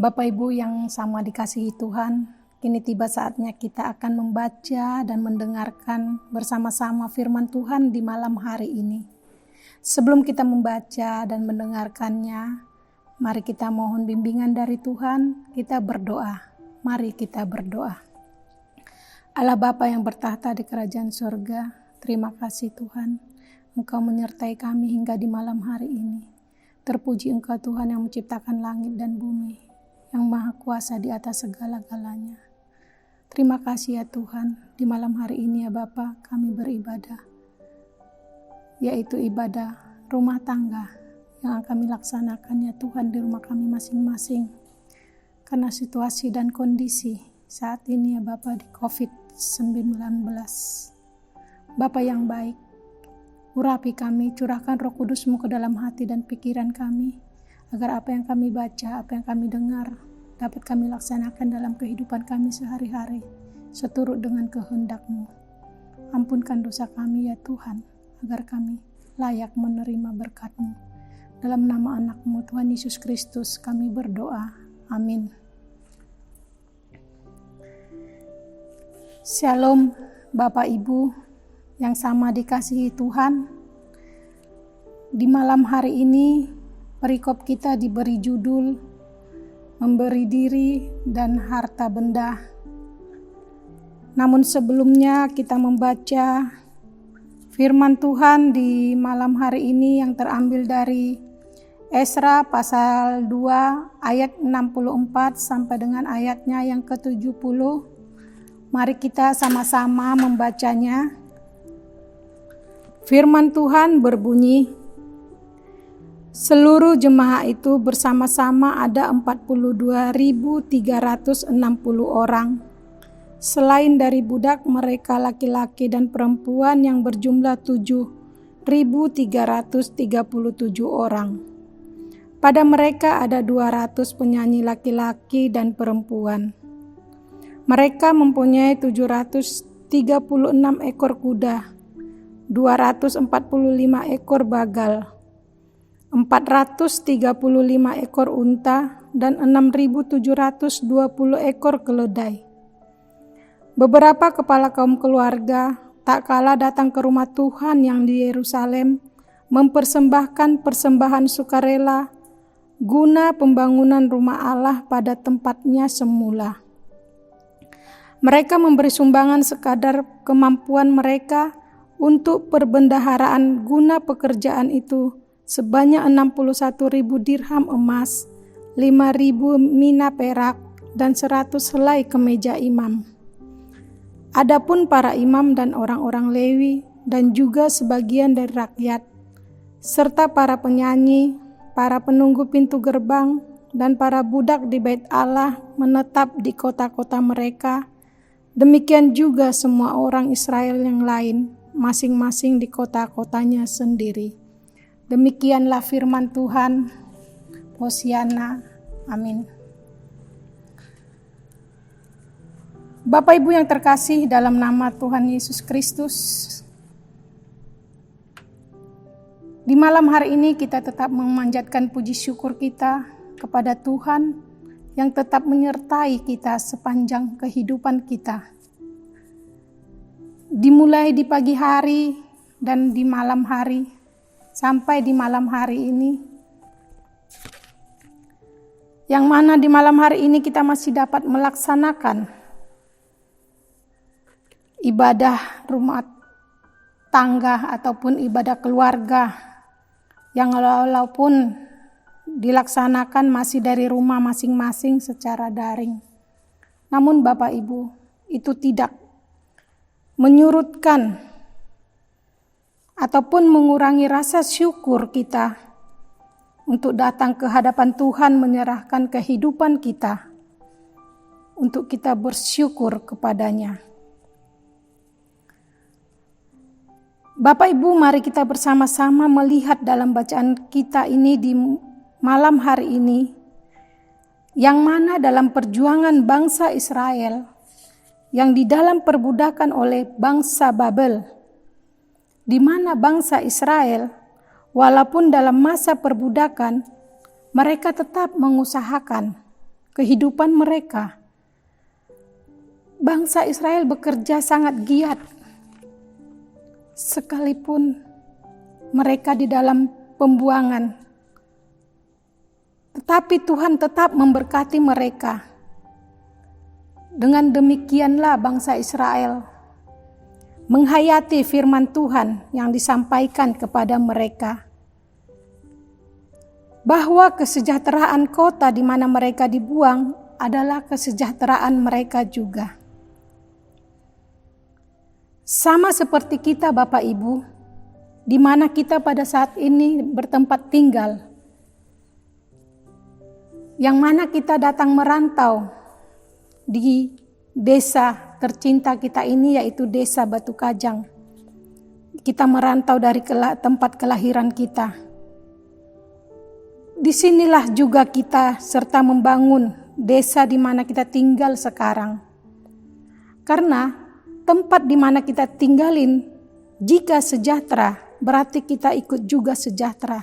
Bapak Ibu yang sama dikasihi Tuhan, kini tiba saatnya kita akan membaca dan mendengarkan bersama-sama firman Tuhan di malam hari ini. Sebelum kita membaca dan mendengarkannya, mari kita mohon bimbingan dari Tuhan, kita berdoa. Mari kita berdoa. Allah Bapa yang bertahta di kerajaan surga, terima kasih Tuhan, Engkau menyertai kami hingga di malam hari ini. Terpuji Engkau Tuhan yang menciptakan langit dan bumi, yang maha kuasa di atas segala-galanya. Terima kasih ya Tuhan, di malam hari ini ya Bapa kami beribadah, yaitu ibadah rumah tangga yang kami laksanakan ya Tuhan di rumah kami masing-masing. Karena situasi dan kondisi saat ini ya Bapa di COVID-19. Bapa yang baik, urapi kami, curahkan Roh Kudus-Mu ke dalam hati dan pikiran kami, agar apa yang kami baca, apa yang kami dengar, dapat kami laksanakan dalam kehidupan kami sehari-hari, seturut dengan kehendak-Mu. Ampunkan dosa kami ya Tuhan, agar kami layak menerima berkat-Mu. Dalam nama anak-Mu Tuhan Yesus Kristus kami berdoa. Amin. Shalom Bapak Ibu yang sama dikasihi Tuhan. Di malam hari ini perikop kita diberi judul memberi diri dan harta benda. Namun sebelumnya kita membaca firman Tuhan di malam hari ini yang terambil dari Esra pasal 2 ayat 64 sampai dengan ayatnya yang ke-70. Mari kita sama-sama membacanya. Firman Tuhan berbunyi, seluruh jemaah itu bersama-sama ada 42.360 orang. Selain dari budak mereka laki-laki dan perempuan yang berjumlah 7.337 orang. Pada mereka ada 200 penyanyi laki-laki dan perempuan. Mereka mempunyai 736 ekor kuda, 245 ekor bagal, 435 ekor unta, dan 6.720 ekor keledai. Beberapa kepala kaum keluarga tak kalah datang ke rumah Tuhan yang di Yerusalem, mempersembahkan persembahan sukarela guna pembangunan rumah Allah pada tempatnya semula. Mereka memberi sumbangan sekadar kemampuan mereka untuk perbendaharaan guna pekerjaan itu sebanyak 61.000 dirham emas, 5.000 mina perak, dan 100 helai kemeja imam. Adapun para imam dan orang-orang Lewi dan juga sebagian dari rakyat, serta para penyanyi, para penunggu pintu gerbang, dan para budak di bait Allah menetap di kota-kota mereka. Demikian juga semua orang Israel yang lain, masing-masing di kota-kotanya sendiri. Demikianlah firman Tuhan. Hosiana. Amin. Bapak Ibu yang terkasih dalam nama Tuhan Yesus Kristus, di malam hari ini kita tetap memanjatkan puji syukur kita kepada Tuhan yang tetap menyertai kita sepanjang kehidupan kita. Dimulai di pagi hari dan di malam hari, sampai di malam hari ini. Yang mana di malam hari ini kita masih dapat melaksanakan ibadah rumah tangga ataupun ibadah keluarga yang walaupun dilaksanakan masih dari rumah masing-masing secara daring. Namun Bapak Ibu, itu tidak menyurutkan ataupun mengurangi rasa syukur kita untuk datang ke hadapan Tuhan menyerahkan kehidupan kita untuk kita bersyukur kepadanya. Bapak Ibu, mari kita bersama-sama melihat dalam bacaan kita ini di malam hari ini, yang mana dalam perjuangan bangsa Israel yang di dalam perbudakan oleh bangsa Babel, di mana bangsa Israel walaupun dalam masa perbudakan mereka tetap mengusahakan kehidupan mereka. Bangsa Israel bekerja sangat giat, sekalipun mereka di dalam pembuangan. Tetapi Tuhan tetap memberkati mereka. Dengan demikianlah bangsa Israel menghayati firman Tuhan yang disampaikan kepada mereka, bahwa kesejahteraan kota di mana mereka dibuang adalah kesejahteraan mereka juga. Sama seperti kita Bapak Ibu, di mana kita pada saat ini bertempat tinggal, yang mana kita datang merantau di desa tercinta kita ini, yaitu desa Batu Kajang. Kita merantau dari tempat kelahiran kita. Disinilah juga kita serta membangun desa di mana kita tinggal sekarang. Karena tempat di mana kita tinggalin, jika sejahtera, berarti kita ikut juga sejahtera.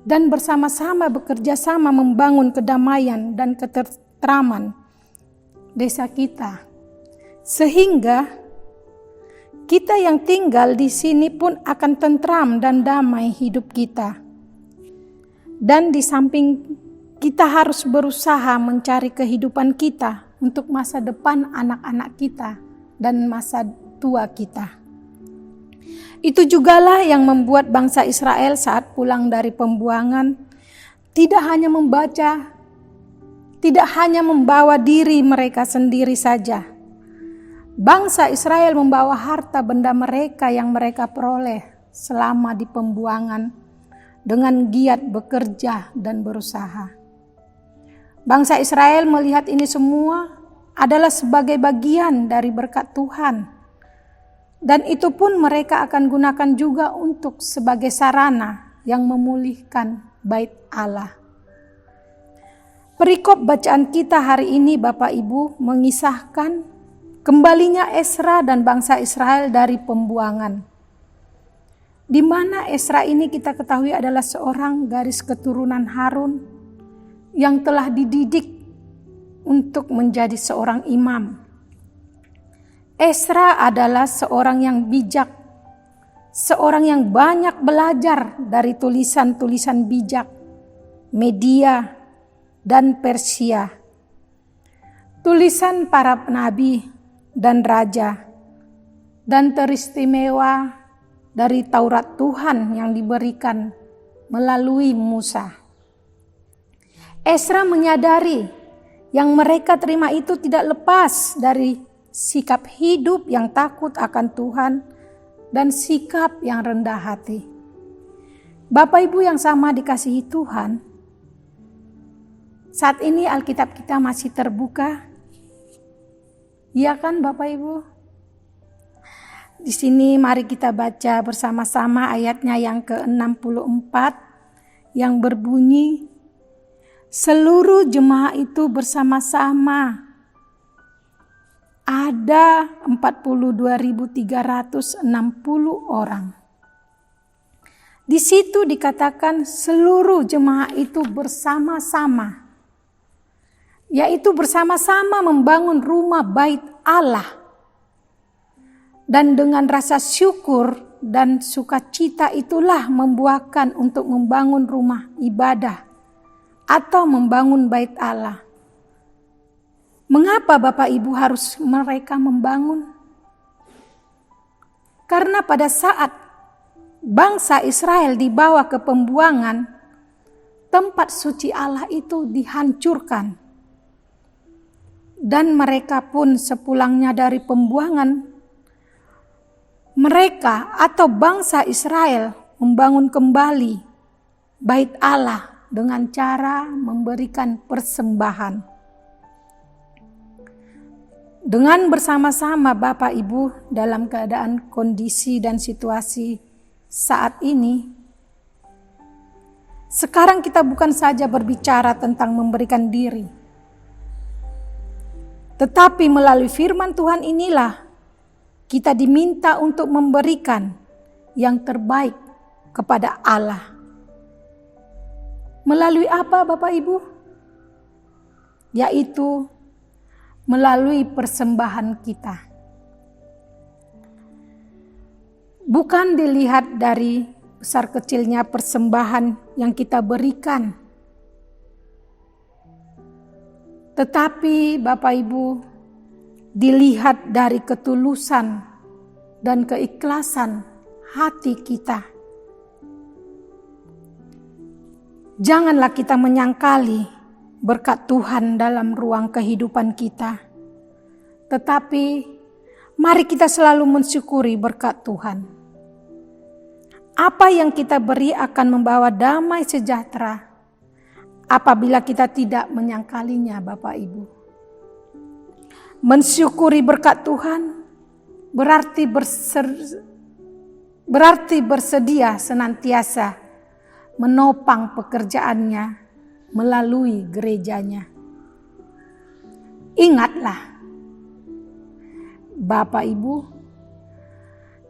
Dan bersama-sama bekerja sama membangun kedamaian dan ketentraman desa kita. Sehingga kita yang tinggal di sini pun akan tentram dan damai hidup kita. Dan di samping kita harus berusaha mencari kehidupan kita untuk masa depan anak-anak kita dan masa tua kita. Itu jugalah yang membuat bangsa Israel saat pulang dari pembuangan tidak hanya membawa diri mereka sendiri saja. Bangsa Israel membawa harta benda mereka yang mereka peroleh selama di pembuangan dengan giat bekerja dan berusaha. Bangsa Israel melihat ini semua adalah sebagai bagian dari berkat Tuhan. Dan itu pun mereka akan gunakan juga untuk sebagai sarana yang memulihkan bait Allah. Perikop bacaan kita hari ini Bapak Ibu mengisahkan kembalinya Ezra dan bangsa Israel dari pembuangan. Di mana Ezra ini kita ketahui adalah seorang garis keturunan Harun yang telah dididik untuk menjadi seorang imam. Ezra adalah seorang yang bijak, seorang yang banyak belajar dari tulisan-tulisan bijak Media dan Persia, tulisan para nabi dan raja, dan teristimewa dari Taurat Tuhan yang diberikan melalui Musa. Ezra menyadari yang mereka terima itu tidak lepas dari sikap hidup yang takut akan Tuhan dan sikap yang rendah hati. Bapak Ibu yang sama dikasihi Tuhan, saat ini Alkitab kita masih terbuka. Iya kan Bapak Ibu? Di sini mari kita baca bersama-sama ayatnya yang ke-64 yang berbunyi, seluruh jemaah itu bersama-sama. Ada 42.360 orang. Di situ dikatakan seluruh jemaah itu bersama-sama. Yaitu bersama-sama membangun rumah bait Allah. Dan dengan rasa syukur dan sukacita itulah membuahkan untuk membangun rumah ibadah atau membangun bait Allah. Mengapa Bapak Ibu harus mereka membangun? Karena pada saat bangsa Israel dibawa ke pembuangan, tempat suci Allah itu dihancurkan. Dan mereka pun sepulangnya dari pembuangan, mereka atau bangsa Israel membangun kembali bait Allah dengan cara memberikan persembahan. Dengan bersama-sama Bapak Ibu dalam keadaan kondisi dan situasi saat ini, sekarang kita bukan saja berbicara tentang memberikan diri, tetapi melalui firman Tuhan inilah kita diminta untuk memberikan yang terbaik kepada Allah. Melalui apa Bapak Ibu? yaitu melalui persembahan kita. Bukan dilihat dari besar kecilnya persembahan yang kita berikan, tetapi Bapak Ibu, dilihat dari ketulusan dan keikhlasan hati kita. Janganlah kita menyangkali berkat Tuhan dalam ruang kehidupan kita, tetapi mari kita selalu mensyukuri berkat Tuhan. Apa yang kita beri akan membawa damai sejahtera apabila kita tidak menyangkalinya, Bapak Ibu. Mensyukuri berkat Tuhan berarti bersedia senantiasa menopang pekerjaannya melalui gerejanya. Ingatlah, Bapak Ibu,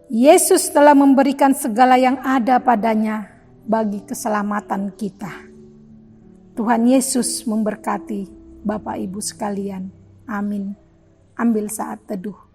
Yesus telah memberikan segala yang ada padanya bagi keselamatan kita. Tuhan Yesus memberkati Bapak Ibu sekalian. Amin. Ambil saat teduh.